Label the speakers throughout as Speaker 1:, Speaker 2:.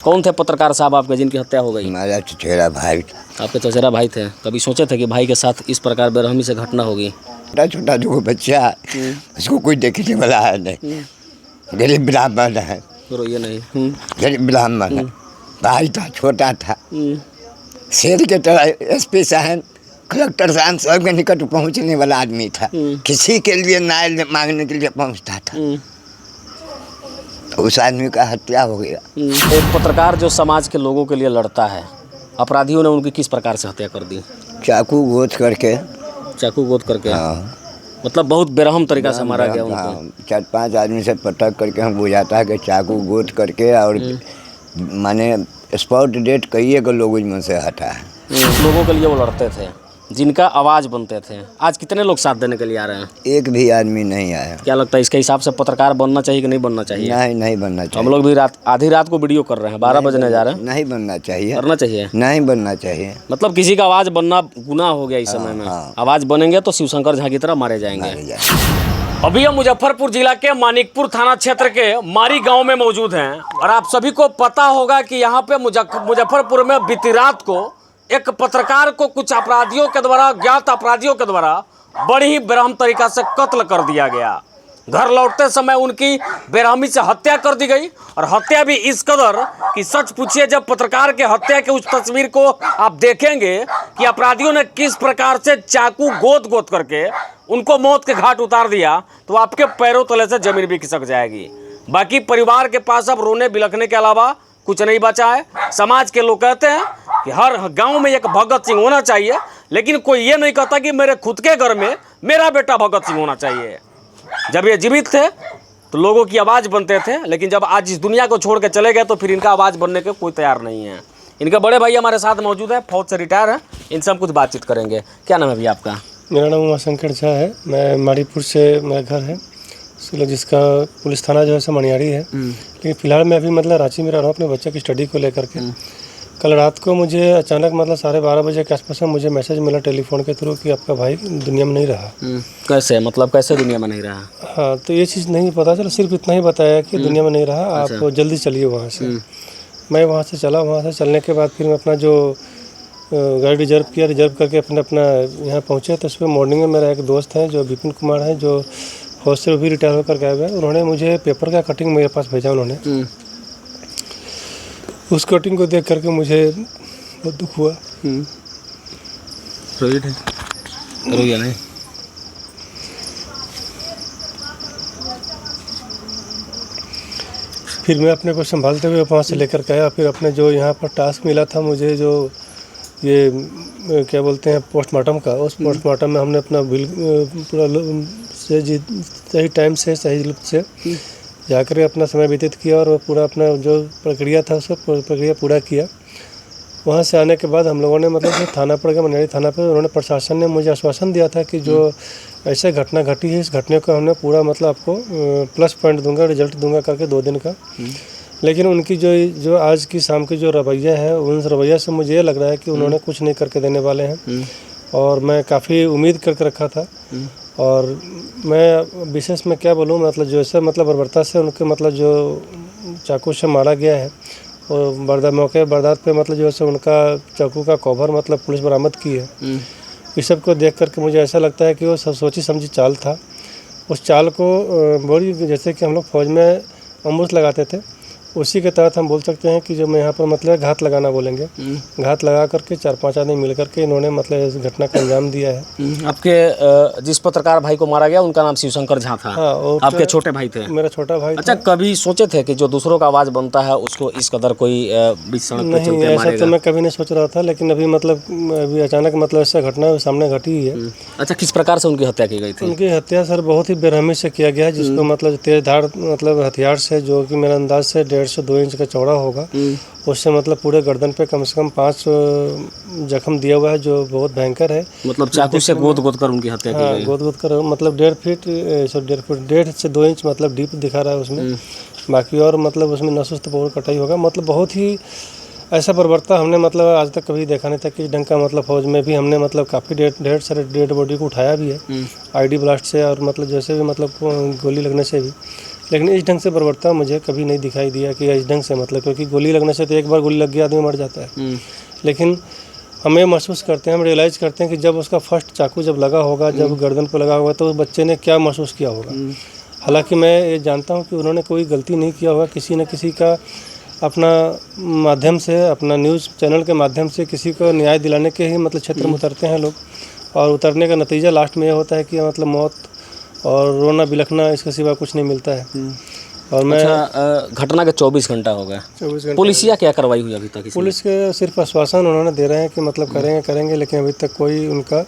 Speaker 1: कौन थे पत्रकार साहब आपके जिनकी हत्या हो गई?
Speaker 2: हमारा चचेरा भाई था।
Speaker 1: आपके चचेरा भाई थे। कभी सोचे थे कि भाई के साथ इस प्रकार बेरहमी से घटना होगी?
Speaker 2: छोटा छोटा जो बच्चा है उसको कोई देखने वाला है नहीं। गरीब ब्राह्मण है,
Speaker 1: रोइए नहीं।
Speaker 2: गरीब ब्राह्मण है। भाई था, छोटा था, शेर के तरह एसपी साहब, कलेक्टर साहब सबके निकट पहुंचने वाला आदमी था। किसी के लिए न्याय मांगने के लिए पहुंचता था। तो उस आदमी का हत्या हो गया।
Speaker 1: एक पत्रकार जो समाज के लोगों के लिए लड़ता है, अपराधियों ने उनकी किस प्रकार से हत्या कर दी?
Speaker 2: चाकू गोद करके।
Speaker 1: चाकू गोद करके?
Speaker 2: हाँ,
Speaker 1: मतलब बहुत बेरहम तरीका से मारा गया उनको।
Speaker 2: 4-5 आदमी से पटक करके हम बुझाता है कि चाकू गोद करके, और माने स्पॉट डेट कई को लोगों में से हटा है।
Speaker 1: लोगों के लिए वो लड़ते थे, जिनका आवाज़ बनते थे। आज कितने लोग साथ देने के लिए आ रहे हैं?
Speaker 2: एक भी आदमी नहीं आया।
Speaker 1: क्या लगता है इसके हिसाब से पत्रकार बनना चाहिए कि नहीं बनना चाहिए?
Speaker 2: नहीं बनना चाहिए।
Speaker 1: हम लोग भी आधी रात को वीडियो कर रहे हैं, 12 बजने जा रहे हैं।
Speaker 2: नहीं बनना चाहिए।
Speaker 1: करना चाहिए?
Speaker 2: नहीं बनना चाहिए।
Speaker 1: मतलब किसी का आवाज़ बनना गुनाह हो गया इस समय में। आवाज़ बनेंगे तो शिवशंकर झा की तरह मारे जाएंगे। अभी हम मुजफ्फरपुर जिला के मानिकपुर थाना क्षेत्र के मारी गांव में मौजूद हैं, और आप सभी को पता होगा कि यहाँ पे मुजफ्फरपुर में बीती रात को एक पत्रकार को कुछ अपराधियों के द्वारा, अज्ञात अपराधियों के द्वारा बड़ी ही बेरहम तरीका से कत्ल कर दिया गया। घर लौटते समय उनकी बेरहमी से हत्या कर दी गई, और हत्या भी इस कदर कि सच पूछिए, जब पत्रकार के हत्या के उस तस्वीर को आप देखेंगे कि अपराधियों ने किस प्रकार से चाकू गोद गोद करके उनको मौत के घाट उतार दिया, तो आपके पैरों तले से जमीन भी खिसक जाएगी। बाकी परिवार के पास अब रोने बिलखने के अलावा कुछ नहीं बचा है। समाज के लोग कहते हैं कि हर गांव में एक भगत सिंह होना चाहिए, लेकिन कोई ये नहीं कहता कि मेरे खुद के घर में मेरा बेटा भगत सिंह होना चाहिए। जब ये जीवित थे तो लोगों की आवाज़ बनते थे, लेकिन जब आज इस दुनिया को छोड़ के चले गए तो फिर इनका आवाज़ बनने के कोई तैयार नहीं है। इनके बड़े भाई हमारे साथ मौजूद है, फौज से रिटायर है, इनसे हम कुछ बातचीत करेंगे। क्या नाम है भैया आपका?
Speaker 3: मेरा नाम उमाशंकर झा है। मैं मारीपुर से मेरा घर है, जिसका पुलिस थाना जो है मनियारी है। लेकिन फिलहाल मैं अभी मतलब रांची में रह रहा हूँ अपने बच्चे की स्टडी को लेकर के। कल रात को मुझे अचानक मतलब 12:30 बजे के आसपास में मुझे मैसेज मिला टेलीफोन के थ्रू कि आपका भाई दुनिया में नहीं रहा।
Speaker 1: कैसे, मतलब कैसे दुनिया में नहीं रहा?
Speaker 3: हाँ, तो ये चीज़ नहीं पता चला, सिर्फ इतना ही बताया कि दुनिया में नहीं रहा, आप जल्दी चलिए वहाँ से। मैं वहाँ से चला। वहाँ से चलने के बाद फिर मैं अपना जो गाड़ी रिजर्व किया, रिजर्व करके अपना यहाँ पहुँचे। तो उसमें मॉर्निंग में मेरा एक दोस्त है जो विपिन कुमार है, जो फौज से भी रिटायर होकर गए हुए हैं। उन्होंने मुझे पेपर का कटिंग मेरे पास भेजा उन्होंने। उस कटिंग को देख करके मुझे बहुत दुख हुआ।
Speaker 1: रोइए नहीं।
Speaker 3: फिर मैं अपने को संभालते हुए वहाँ से लेकर के आया। फिर अपने जो यहाँ पर टास्क मिला था मुझे, जो ये क्या बोलते हैं पोस्टमार्टम का, उस पोस्टमार्टम में हमने अपना बिल पूरा सही टाइम से सही रूप से जाकर अपना समय व्यतीत किया, और पूरा अपना जो प्रक्रिया था उसको प्रक्रिया पूरा किया। वहाँ से आने के बाद हम लोगों ने मतलब थाना पर गए, मनियारी थाना पर। उन्होंने, प्रशासन ने मुझे आश्वासन दिया था कि जो ऐसे घटना घटी है, इस घटने को हमने पूरा मतलब आपको प्लस पॉइंट दूंगा, रिजल्ट दूंगा करके 2 दिन का। लेकिन उनकी जो आज की शाम की जो रवैया है, उन रवैया से मुझे ये लग रहा है कि उन्होंने कुछ नहीं करके देने वाले हैं। और मैं काफ़ी उम्मीद करके रखा था। और मैं विशेष में क्या बोलूँ, मतलब जो ऐसे मतलब बर्बरता से उनके मतलब जो चाकू से मारा गया है, और वारदात पे मतलब जो है उनका चाकू का कवर मतलब पुलिस बरामद की है। इस सब को देख करके मुझे ऐसा लगता है कि वो सब सोची समझी चाल था। उस चाल को बड़ी, जैसे कि हम लोग फौज में अम्बुश लगाते थे, उसी के तहत हम बोल सकते हैं कि जो मैं यहाँ पर मतलब घात लगाना बोलेंगे, घात लगा करके 4-5 आदमी मिल करके इन्होंने मतलब इस घटना का अंजाम दिया है।
Speaker 1: आपके जिस पत्रकार भाई को मारा गया उनका नाम शिवशंकर झा था।
Speaker 3: हाँ, और
Speaker 1: आपके छोटे भाई थे?
Speaker 3: मेरा छोटा भाई।
Speaker 1: अच्छा, कभी सोचे थे कि जो दूसरों का आवाज़ बनता है उसको इस कदर कोई बीच सड़क पे चलते
Speaker 3: नहीं, ऐसा
Speaker 1: मारेगा?
Speaker 3: तो मैं कभी नहीं सोच रहा था, लेकिन अभी मतलब अभी अचानक मतलब ऐसा घटना सामने घटी ही है।
Speaker 1: अच्छा, किस प्रकार से उनकी हत्या की गई थी?
Speaker 3: उनकी हत्या सर बहुत ही बेरहमी से किया गया है, जिसको मतलब तेज धार मतलब हथियार से, जो कि मेरे अंदाज से 1.5 से 2 इंच का चौड़ा होगा, उससे मतलब पूरे गर्दन पे कम से कम 5 जख्म दिया हुआ है, जो बहुत भयंकर है।
Speaker 1: मतलब चाकू से गोद गोद कर उनकी हत्या की गई?
Speaker 3: गोद गोद कर मतलब 1.5 से 2 इंच मतलब डीप दिखा रहा है उसमें। बाकी और मतलब उसमें नसुस्त बहुत कटाई होगा। मतलब बहुत ही ऐसा बर्बरता हमने मतलब आज तक कभी देखा नहीं था कि ढंग का। मतलब फौज में भी हमने मतलब काफ़ी ढेर सारे डेड बॉडी को उठाया भी है आईडी ब्लास्ट से, और मतलब जैसे भी मतलब गोली लगने से भी। लेकिन इस ढंग से बर्बरता मुझे कभी नहीं दिखाई दिया कि इस ढंग से, मतलब क्योंकि गोली लगने से तो एक बार गोली लग गया आदमी मर जाता है, लेकिन हम ये महसूस करते हैं, हम रियलाइज़ करते हैं कि जब उसका फर्स्ट चाकू जब लगा होगा, जब गर्दन पर लगा होगा, तो उस बच्चे ने क्या महसूस किया होगा। हालांकि मैं ये जानता हूँ कि उन्होंने कोई गलती नहीं किया होगा, किसी न किसी का अपना माध्यम से, अपना न्यूज़ चैनल के माध्यम से किसी को न्याय दिलाने के ही मतलब क्षेत्र में उतरते हैं लोग, और उतरने का नतीजा लास्ट में ये होता है कि मतलब मौत और रोना बिलखना, इसके सिवा कुछ नहीं मिलता है। और मैं
Speaker 1: घटना के 24 घंटा हो गया,
Speaker 3: 24 घंटे
Speaker 1: पुलिसिया क्या कार्रवाई हुई अभी तक इसमें?
Speaker 3: पुलिस के सिर्फ आश्वासन उन्होंने दे रहे हैं कि मतलब करेंगे, लेकिन अभी तक कोई उनका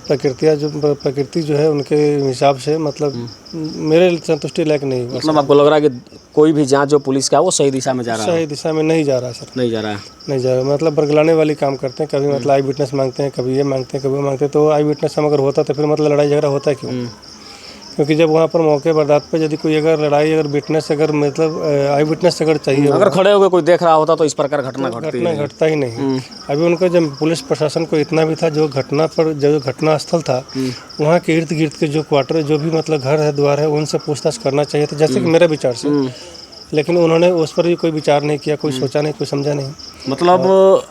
Speaker 3: प्रकृति जो है उनके हिसाब से मतलब मेरे संतुष्टि लायक नहीं हुआ।
Speaker 1: मतलब आपको लग रहा है कि कोई भी जांच जो पुलिस का है वो सही दिशा में जा रहा है?
Speaker 3: सही दिशा में नहीं जा रहा सर,
Speaker 1: नहीं जा रहा है,
Speaker 3: नहीं जा रहा, मतलब बरगलाने वाली काम करते हैं। कभी मतलब आई विटनेस मांगते हैं, कभी ये मांगते हैं, कभी वो मांगते हैं। तो आई विटनेस हम अगर होता तो फिर मतलब लड़ाई झगड़ा होता है क्यों? क्योंकि जब वहाँ पर मौके बर्दात पे यदि कोई अगर लड़ाई, अगर विटनेस, अगर मतलब आई विटनेस अगर चाहिए,
Speaker 1: अगर खड़े हो गए कोई देख रहा होता तो इस प्रकार घटना
Speaker 3: घटता ही नहीं। अभी उनका जब पुलिस प्रशासन को इतना भी था, जो घटना पर जो घटना स्थल था वहाँ के इर्द गिर्द के जो क्वार्टर, जो भी मतलब घर है, द्वार है, उनसे पूछताछ करना चाहिए था, जैसे कि मेरे विचार से। लेकिन उन्होंने उस पर भी कोई विचार नहीं किया, कोई सोचा नहीं, कोई समझा नहीं।
Speaker 1: मतलब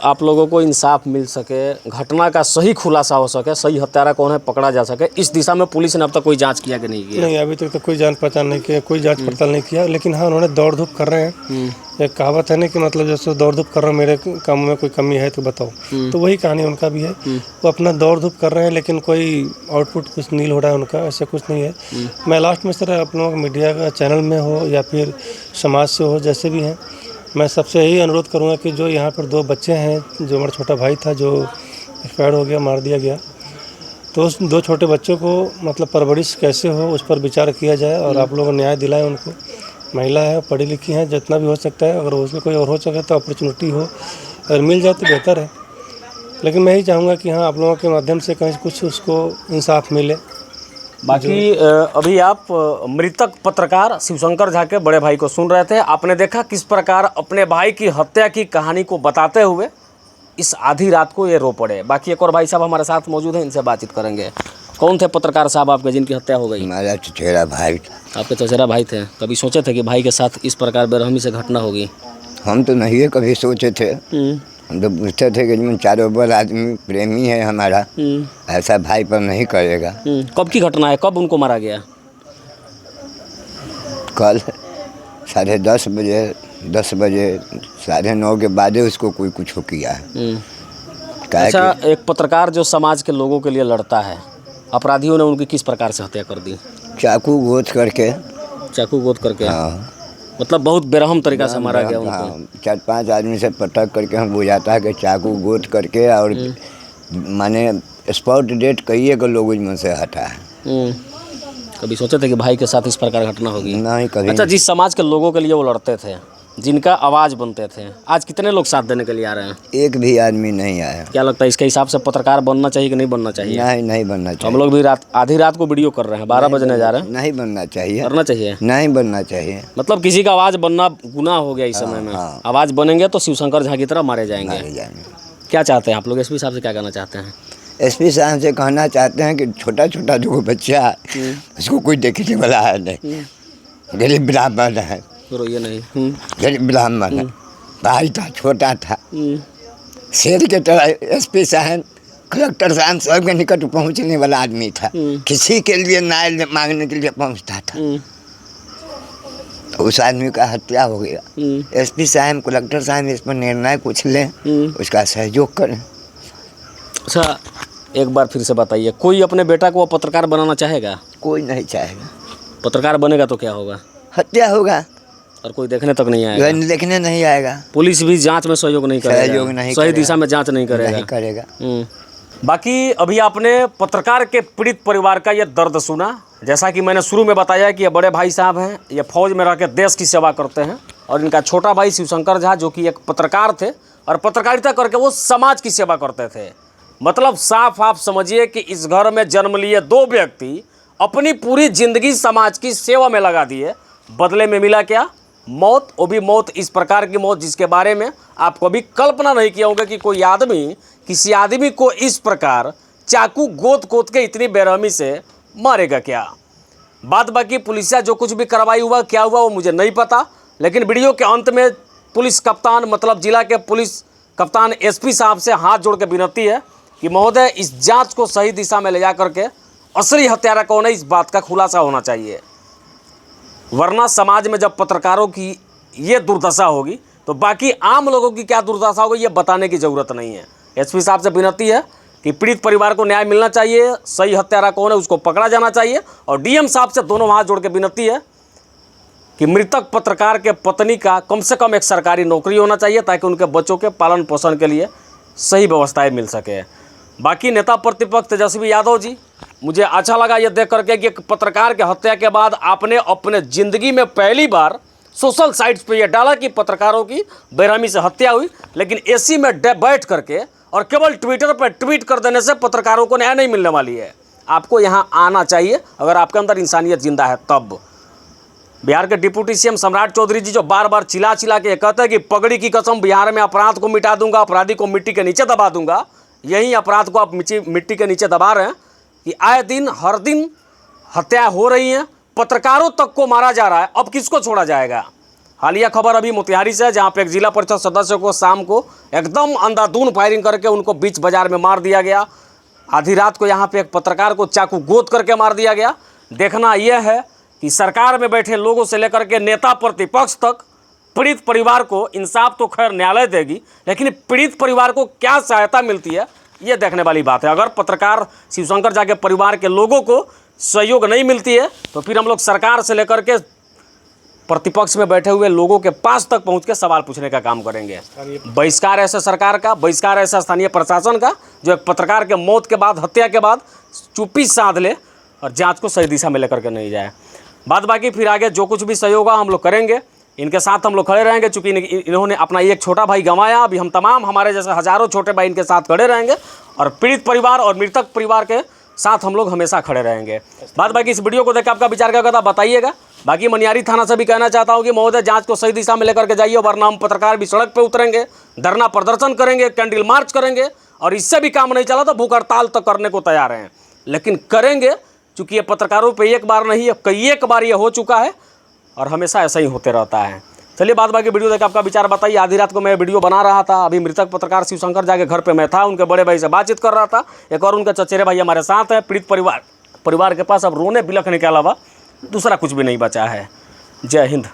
Speaker 1: आप लोगों को इंसाफ मिल सके, घटना का सही खुलासा हो सके, सही हत्यारा कौन है पकड़ा जा सके, इस दिशा में पुलिस ने अब तक कोई जांच किया कि नहीं किया?
Speaker 3: नहीं, अभी तक तो कोई जांच पहचान नहीं किया, कोई जांच पड़ताल नहीं किया। लेकिन हाँ, उन्होंने दौड़ धूप कर रहे हैं। एक कहावत है ना कि मतलब जैसे दौड़ धूप कर रहा हूँ, मेरे काम में कोई कमी है तो बताओ, तो वही कहानी उनका भी है। वो अपना दौड़ धूप कर रहे हैं, लेकिन कोई आउटपुट कुछ नील हो रहा है उनका, ऐसा कुछ नहीं है। मैं लास्ट में सर आप लोगों मीडिया का चैनल में हो या फिर समाज से हो, जैसे भी हैं, मैं सबसे यही अनुरोध करूँगा कि जो यहाँ पर 2 बच्चे हैं, जो मेरा छोटा भाई था जो एक्सपायर हो गया, मार दिया गया, तो उस 2 छोटे बच्चों को मतलब परवरिश कैसे हो उस पर विचार किया जाए, और आप लोग न्याय दिलाएं उनको। महिला है, पढ़ी लिखी हैं, जितना भी हो सकता है, अगर उसमें कोई और हो सके तो अपॉर्चुनिटी हो, अगर मिल जाए तो बेहतर है। लेकिन मैं ही चाहूँगा कि हाँ, आप लोगों के माध्यम से कहीं कुछ उसको इंसाफ मिले।
Speaker 1: बाकी अभी आप मृतक पत्रकार शिवशंकर झा के बड़े भाई को सुन रहे थे। आपने देखा किस प्रकार अपने भाई की हत्या की कहानी को बताते हुए इस आधी रात को ये रो पड़े। बाकी एक और भाई साहब हमारे साथ मौजूद हैं, इनसे बातचीत करेंगे। कौन थे पत्रकार साहब आपके जिनकी हत्या हो गई?
Speaker 2: हमारा चचेरा भाई था।
Speaker 1: आपके चचेरा भाई थे। कभी सोचे थे कि भाई के साथ इस प्रकार बेरहमी से घटना होगी?
Speaker 2: हम तो नहीं कभी सोचे थे। हम तो पूछते थे कि चारों बड़ आदमी प्रेमी है हमारा, ऐसा भाई पर नहीं करेगा।
Speaker 1: कब की घटना है? कब उनको मारा गया?
Speaker 2: कल 10:30 बजे, 10 बजे, 9:30 के बाद उसको कोई कुछ किया है।
Speaker 1: अच्छा, एक पत्रकार जो समाज के लोगों के लिए लड़ता है, अपराधियों ने उनकी किस प्रकार से हत्या कर दी?
Speaker 2: चाकू गोद करके।
Speaker 1: चाकू गोद करके?
Speaker 2: हाँ,
Speaker 1: मतलब बहुत बेरहम तरीका से मारा गया उनको।
Speaker 2: हाँ, 4-5 आदमी से पटक करके हम बुझाता है कि चाकू गोद करके, और माने स्पॉट डेट कई एक लोग में से हटा है।
Speaker 1: कभी सोचे थे कि भाई के साथ इस प्रकार घटना होगी?
Speaker 2: नहीं, कभी।
Speaker 1: अच्छा, जिस समाज के लोगों के लिए वो लड़ते थे, जिनका आवाज़ बनते थे, आज कितने लोग साथ देने के लिए आ रहे हैं?
Speaker 2: एक भी आदमी नहीं आया।
Speaker 1: क्या लगता है इसके हिसाब से पत्रकार बनना चाहिए कि नहीं बनना चाहिए?
Speaker 2: नहीं बनना चाहिए।
Speaker 1: हम लोग भी आधी रात को वीडियो कर रहे हैं, 12 बजने जा रहे हैं।
Speaker 2: नहीं बनना चाहिए।
Speaker 1: करना चाहिए?
Speaker 2: नहीं बनना चाहिए।
Speaker 1: मतलब किसी का आवाज़ बनना गुनाह हो गया इस समय में। आवाज़ बनेंगे तो शिवशंकर झा की तरह मारे जाएंगे। क्या चाहते हैं आप लोग? एसपी साहब से क्या कहना चाहते हैं?
Speaker 2: एसपी साहब से कहना चाहते हैं कि छोटा छोटा जो बच्चा है उसको कोई देखने वाला है नहीं। गरीब ब्राह्मण है,
Speaker 1: रोइए नहीं।
Speaker 2: गरीब ब्राह्मण है, भाई था, छोटा था, शेर के तरह एसपी साहब, कलेक्टर साहब सबके निकट पहुंचने वाला आदमी था। किसी के लिए न्याय मांगने के लिए पहुंचता था। तो उस आदमी का हत्या हो गया। एसपी साहब, कलेक्टर साहब इस पर निर्णय कुछ लें, उसका सहयोग करें।
Speaker 1: अच्छा, एक बार फिर से बताइए, कोई अपने बेटा को पत्रकार बनाना चाहेगा?
Speaker 2: कोई नहीं चाहेगा।
Speaker 1: पत्रकार बनेगा तो क्या होगा?
Speaker 2: हत्या होगा,
Speaker 1: और कोई देखने तक नहीं आएगा।
Speaker 2: देखने नहीं आएगा।
Speaker 1: पुलिस भी जांच में सहयोग नहीं करेगा, सही दिशा में जांच नहीं करेगा। बाकी अभी आपने पत्रकार के पीड़ित परिवार का यह दर्द सुना। जैसा कि मैंने शुरू में बताया कि ये बड़े भाई साहब हैं, ये फौज में रह के देश की सेवा करते हैं, और इनका छोटा भाई शिवशंकर झा जो कि एक पत्रकार थे, और पत्रकारिता करके वो समाज की सेवा करते थे। मतलब साफ आप समझिए कि इस घर में जन्म लिए 2 व्यक्ति अपनी पूरी जिंदगी समाज की सेवा में लगा दिए। बदले में मिला क्या? मौत। वो भी मौत इस प्रकार की मौत जिसके बारे में आप कभी कल्पना नहीं किया होगा कि कोई आदमी किसी आदमी को इस प्रकार चाकू गोद के इतनी बेरहमी से मारेगा क्या। बाद बाकी पुलिसिया जो कुछ भी कार्रवाई हुआ क्या हुआ वो मुझे नहीं पता, लेकिन वीडियो के अंत में पुलिस कप्तान मतलब जिला के पुलिस कप्तान एसपी साहब से हाथ जोड़ के विनती है कि महोदय इस जांच को सही दिशा में ले जा करके असली हत्यारा कौन है इस बात का खुलासा होना चाहिए, वरना समाज में जब पत्रकारों की ये दुर्दशा होगी तो बाकी आम लोगों की क्या दुर्दशा होगी ये बताने की ज़रूरत नहीं है। एसपी साहब से विनती है कि पीड़ित परिवार को न्याय मिलना चाहिए, सही हत्यारा कौन है उसको पकड़ा जाना चाहिए, और डीएम साहब से दोनों हाथ जोड़ के विनती है कि मृतक पत्रकार के पत्नी का कम से कम एक सरकारी नौकरी होना चाहिए ताकि उनके बच्चों के पालन पोषण के लिए सही व्यवस्थाएं मिल सके। बाकी नेता प्रतिपक्ष तेजस्वी यादव जी, मुझे अच्छा लगा ये देख करके कि एक पत्रकार के हत्या के बाद आपने अपने ज़िंदगी में पहली बार सोशल साइट्स पे ये डाला कि पत्रकारों की बेरहमी से हत्या हुई, लेकिन एसी में बैठ करके और केवल ट्विटर पर ट्वीट कर देने से पत्रकारों को न्याय नहीं मिलने वाली है। आपको यहाँ आना चाहिए अगर आपके अंदर इंसानियत जिंदा है तब। बिहार के डिप्टी सीएम सम्राट चौधरी जी जो बार बार चिल्ला के कहते हैं कि पगड़ी की कसम बिहार में अपराध को मिटा दूंगा, अपराधी को मिट्टी के नीचे दबा दूंगा, यही अपराध को आप मिट्टी के नीचे दबा रहे हैं कि आए दिन हर दिन हत्या हो रही हैं, पत्रकारों तक को मारा जा रहा है, अब किसको छोड़ा जाएगा। हालिया खबर अभी मोतिहारी से है जहाँ पे एक जिला परिषद सदस्य को शाम को एकदम अंधाधुंध फायरिंग करके उनको बीच बाजार में मार दिया गया। आधी रात को यहाँ पे एक पत्रकार को चाकू गोद करके मार दिया गया। देखना यह है कि सरकार में बैठे लोगों से लेकर के नेता प्रतिपक्ष तक पीड़ित परिवार को इंसाफ तो खैर न्यायालय देगी, लेकिन पीड़ित परिवार को क्या सहायता मिलती है ये देखने वाली बात है। अगर पत्रकार शिवशंकर झा के परिवार के लोगों को सहयोग नहीं मिलती है तो फिर हम लोग सरकार से लेकर के प्रतिपक्ष में बैठे हुए लोगों के पास तक पहुंच के सवाल पूछने का काम करेंगे। बहिष्कार ऐसे सरकार का, बहिष्कार ऐसा स्थानीय प्रशासन का जो एक पत्रकार के मौत के बाद, हत्या के बाद चुप्पी साध ले और जांच को सही दिशा में लेकर के नहीं जाए। बाद बाकी फिर आगे जो कुछ भी सहयोग हम लोग करेंगे, इनके साथ हम लोग खड़े रहेंगे। चूँकि इन्होंने अपना एक छोटा भाई गंवाया, अभी हम तमाम हमारे जैसे हज़ारों छोटे भाई इनके साथ खड़े रहेंगे और पीड़ित परिवार और मृतक परिवार के साथ हम लोग हमेशा खड़े रहेंगे। बाद बाकी इस वीडियो को देख आपका विचार क्या कहता बताइएगा। बाकी मनियारी थाना से भी कहना चाहता हूँ कि महोदय जांच को सही दिशा में लेकर के जाइए, वरना हम पत्रकार भी सड़क पे उतरेंगे, धरना प्रदर्शन करेंगे, कैंडल मार्च करेंगे, और इससे भी काम नहीं चला तो भूख हड़ताल तक करने को तैयार हैं, लेकिन करेंगे। चूँकि ये पत्रकारों पर एक बार नहीं, कई एक बार ये हो चुका है और हमेशा ऐसा ही होते रहता है। चलिए बाद बाकी वीडियो देख आपका विचार बताइए। आधी रात को मैं वीडियो बना रहा था, अभी मृतक पत्रकार शिवशंकर झा के घर पे मैं था, उनके बड़े भाई से बातचीत कर रहा था। एक और उनके चचेरे भाई हमारे साथ हैं। पीड़ित परिवार के पास अब रोने बिलखने के अलावा दूसरा कुछ भी नहीं बचा है। जय हिंद।